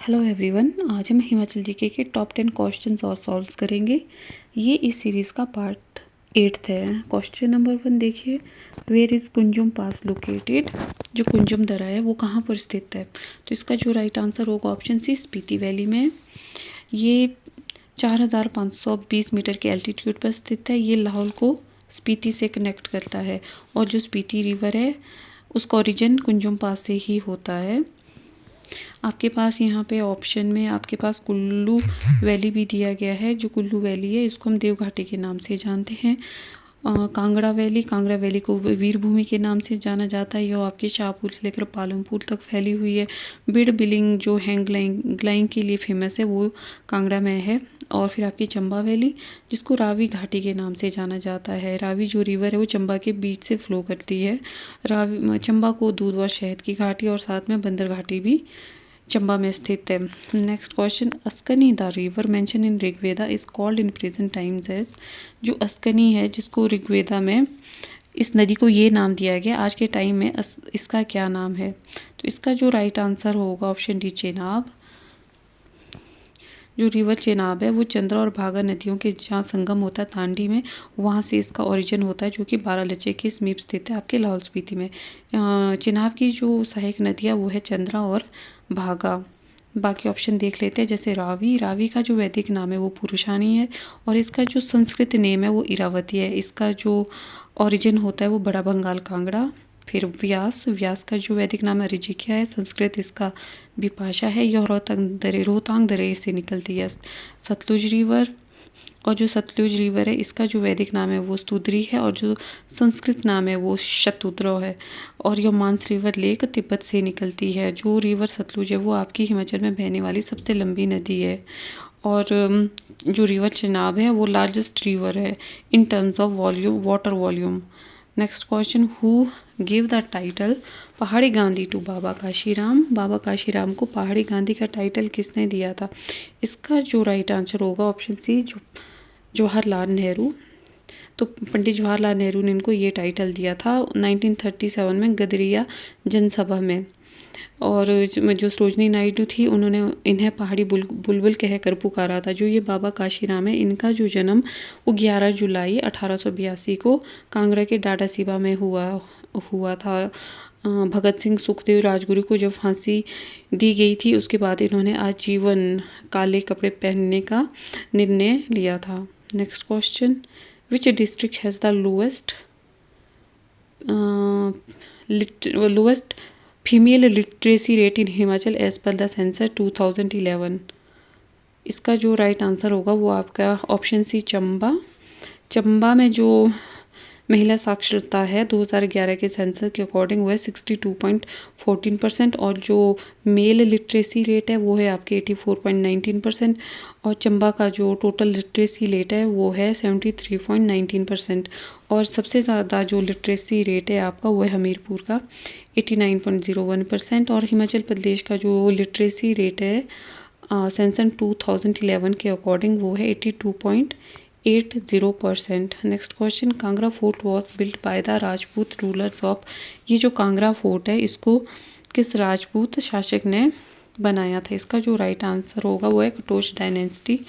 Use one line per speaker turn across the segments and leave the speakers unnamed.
Hello everyone, आज हम Himachal GK के टॉप 10 क्वेश्चंस और सॉल्व करेंगे। ये इस सीरीज़ का पार्ट 8 है। क्वेश्चन नंबर 1 देखिए, where is Kunjum pass located. जो कुंजुम दर्रा है वो कहाँ पर स्थित है? तो इसका जो राइट आंसर होगा ऑप्शन सी, स्पीति वैली में। ये 4520 मीटर के एल्टीट्यूड पर स्थित है। ये लाहौल को स्पीति से कनेक्ट करता है और जो स्पीति रिवर है उसका ओरिजिन कुंजुम पास से ही होता है। आपके पास यहाँ पे ऑप्शन में आपके पास कुल्लू वैली भी दिया गया है। जो कुल्लू वैली है इसको हम देवघाटी के नाम से जानते हैं। कांगड़ा वैली को वीरभूमि के नाम से जाना जाता है। यह आपके शाहपुर से लेकर पालमपुर तक फैली हुई है। बीड़ बिलिंग जो हैंग ग्लाइंग के लिए फेमस है वो कांगड़ा में है। और फिर आपकी चंबा वैली जिसको रावी घाटी के नाम से जाना जाता है। रावी जो रिवर है वो चंबा के बीच से फ्लो करती है। चंबा को दूध व शहद की घाटी और साथ में बंदर घाटी भी चंबा में स्थित है। Next question, Askini the river mention in Rigveda is called in present times as. जो अस्कनी है जिसको ऋग्वेदा में इस नदी को ये नाम दिया गया, आज के टाइम में इसका क्या नाम है? तो इसका जो राइट आंसर होगा ऑप्शन डी, चेनाब। जो रिवर चेनाब है वो चंद्रा और भागा नदियों के जहाँ संगम होता है तांडी में, वहाँ से इसका ओरिजिन होता है, जो कि बारालाचे के समीप स्थित है आपके लाहौल स्पीति में। चेनाब की जो सहायक नदियाँ वो है चंद्रा और भागा। बाकी ऑप्शन देख लेते हैं, जैसे रावी का जो वैदिक नाम है वो पुरुषानी है और इसका जो संस्कृत नेम है वो इरावती है। इसका जो ओरिजिन होता है वो बड़ा बंगाल कांगड़ा। फिर व्यास का जो वैदिक नाम है ऋषिक्या है, संस्कृत इसका विपाशा है। यह रोहतांग दरे से निकलती है। सतलुज रिवर, और जो सतलुज रिवर है इसका जो वैदिक नाम है वो स्तुद्री है और जो संस्कृत नाम है वो शतुद्रो है। और यह मानस रिवर लेक तिब्बत से निकलती है। जो रिवर सतलुज है वो आपकी हिमाचल में बहने वाली सबसे लंबी नदी है। और जो रिवर चेनाब है वो लार्जेस्ट रिवर है in terms of water volume. Next question, who give the title पहाड़ी गांधी टू बाबा काशीराम। बाबा काशीराम को पहाड़ी गांधी का टाइटल किसने दिया था? इसका जो राइट आंसर होगा ऑप्शन सी, जवाहरलाल नेहरू। तो पंडित जवाहरलाल नेहरू ने इनको ये टाइटल दिया था 1937 में गदरिया जनसभा में। और जो सरोजनी नायडू थी उन्होंने इन्हें पहाड़ी बुलबुल कहकर पुकारा था। जो ये बाबा काशीराम है इनका जो जन्म वो 11 जुलाई 1882 को कांगड़ा के डाडासीबा में हुआ था। भगत सिंह सुखदेव राजगुरु को जब फांसी दी गई थी उसके बाद इन्होंने आजीवन काले कपड़े पहनने का निर्णय लिया था। Next question, which district has the lowest female literacy rate in Himachal as per the census 2011। इसका जो राइट आंसर होगा वो आपका ऑप्शन सी, चंबा में जो महिला साक्षरता है 2011 के सेंसस के अकॉर्डिंग वो है 62.14% और जो मेल लिटरेसी रेट है वो है आपके 84.19% और चंबा का जो टोटल लिटरेसी रेट है वो है 73.19% और सबसे ज़्यादा जो लिटरेसी रेट है आपका वो है हमीरपुर का 89.01% और हिमाचल प्रदेश का जो लिटरेसी रेट है सेंसस 2011 के अकॉर्डिंग वो है 82.80%। Next question, Kangra fort was built by the Rajput rulers of. ये जो कांगड़ा फोर्ट है इसको किस राजपूत शासक ने बनाया था? इसका जो राइट आंसर होगा वो है कटोच डायनेस्टी।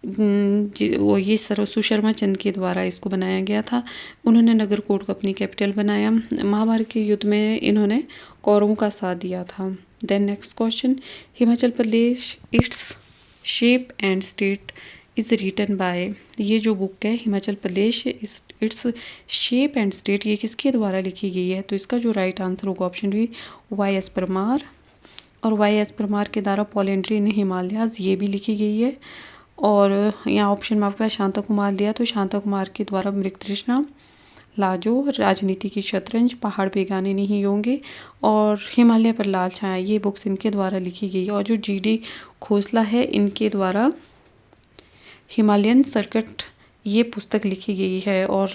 वो ये सुशर्मा चंद के द्वारा इसको बनाया गया था। उन्होंने नगरकोट को अपनी कैपिटल बनाया। महाभारत के युद्ध में इन्होंने कौरवों का साथ दिया था। Then next question, Himachal Pradesh its shape and state is written by. ये जो बुक है Himachal Pradesh its shape and state ये किसके द्वारा लिखी गई है? तो इसका जो राइट आंसर होगा ऑप्शन बी, वाई.एस. परमार। और वाई.एस. परमार के द्वारा पॉलेंट्री इन हिमालयाज ये भी लिखी गई है। और यहाँ ऑप्शन में आपके पास शांता कुमार दिया, तो शांता कुमार के द्वारा मृगतृष्णा, लाजो, राजनीति की शतरंज, पहाड़ पे गाने नहीं होंगे और हिमालय पर लाल छाया ये बुक्स इनके द्वारा लिखी गई है। और जो जी.डी. खोसला है इनके द्वारा हिमालयन सर्किट ये पुस्तक लिखी गई है। और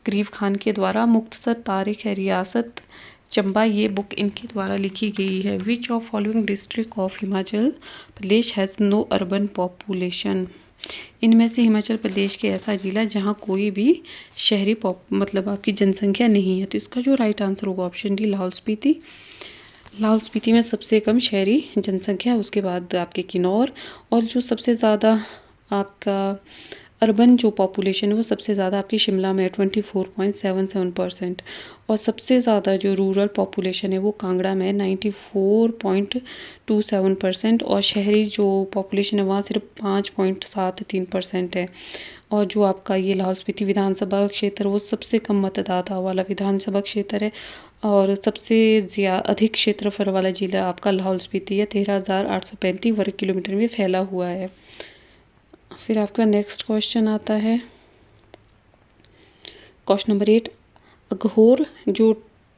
गरीब खान के द्वारा मुख्तसर तारीख है रियासत चंबा ये बुक इनके द्वारा लिखी गई है। Which of following district of Himachal Pradesh has know urban population. इनमें से हिमाचल प्रदेश के ऐसा जिला जहाँ कोई भी शहरी मतलब आपकी जनसंख्या नहीं है। तो इसका जो राइट आंसर होगा ऑप्शन डी, लाहौल स्पीति। लाहौल स्पीति में सबसे कम शहरी जनसंख्या, उसके बाद आपके किन्नौर, और जो सबसे ज़्यादा आपका अर्बन जो पॉपुलेशन है वो सबसे ज़्यादा आपकी शिमला में है 24.77%, और सबसे ज़्यादा जो रूरल पॉपुलेशन है वो कांगड़ा में है 94.27%, और शहरी जो पॉपुलेशन है वहाँ सिर्फ 5.73% है। और जो आपका ये लाहौल स्पीति विधानसभा क्षेत्र वो सबसे कम मतदाता वाला विधानसभा क्षेत्र है, और सबसे अधिक क्षेत्रफल वाला जिला आपका लाहौल स्पीति है, 13,835 वर्ग किलोमीटर में फैला हुआ है। फिर आपका नेक्स्ट क्वेश्चन आता है क्वेश्चन नंबर 8, अघोर जो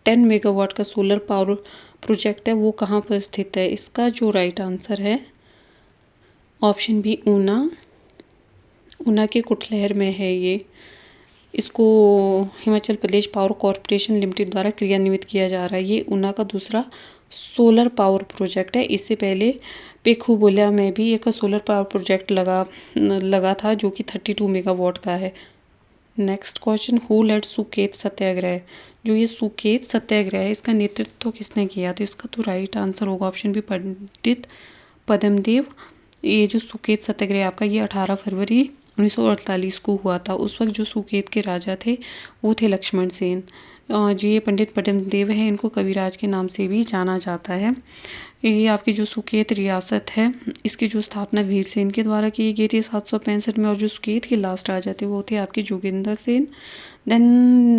10 मेगावाट का सोलर पावर प्रोजेक्ट है वो कहाँ पर स्थित है? इसका जो राइट आंसर है ऑप्शन बी ऊना के कुटलहर में है ये। इसको Himachal Pradesh power corporation limited द्वारा क्रियान्वित किया जा रहा है। ये ऊना का दूसरा सोलर पावर प्रोजेक्ट है। इससे पहले पेखुबोलिया में भी एक सोलर पावर प्रोजेक्ट लगा था जो कि 32 मेगावाट का है। Next question, who led Suket Satyagraha? जो ये सुकेत सत्याग्रह है इसका नेतृत्व किसने किया? तो इसका तो राइट आंसर होगा ऑप्शन बी पंडित पद्मदेव। ये जो सुकेत सत्याग्रह आपका ये 18 फरवरी 1948 को हुआ था। उस वक्त जो सुकेत के राजा थे वो थे लक्ष्मण सेन। जो ये पंडित पद्मदेव है इनको कविराज के नाम से भी जाना जाता है। ये आपकी जो सुकेत रियासत है इसकी जो स्थापना वीर सेन के द्वारा की गई थी 765 में, और जो सुकेत के लास्ट राजा थे वो थे आपके Joginder Sen. Then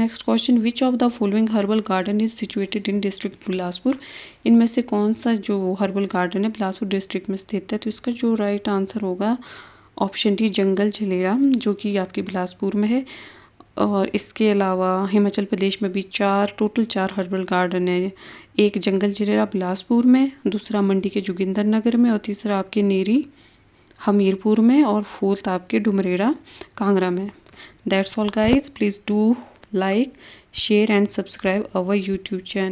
next question, which of the following herbal garden is situated in district Bilaspur? इनमें से कौन सा जो हर्बल गार्डन है बिलासपुर डिस्ट्रिक्ट में स्थित है? तो इसका जो राइट आंसर होगा ऑप्शन डी जंगल झलेरा, जो कि आपके बिलासपुर में है। और इसके अलावा हिमाचल प्रदेश में भी टोटल चार हर्बल गार्डन है। एक जंगल झलेरा बिलासपुर में, दूसरा मंडी के जोगिंदर नगर में, और तीसरा आपके नेरी हमीरपुर में, और फोर्थ आपके डुमरेड़ा कांगड़ा में। That's all guys, please do like share and subscribe our YouTube channel.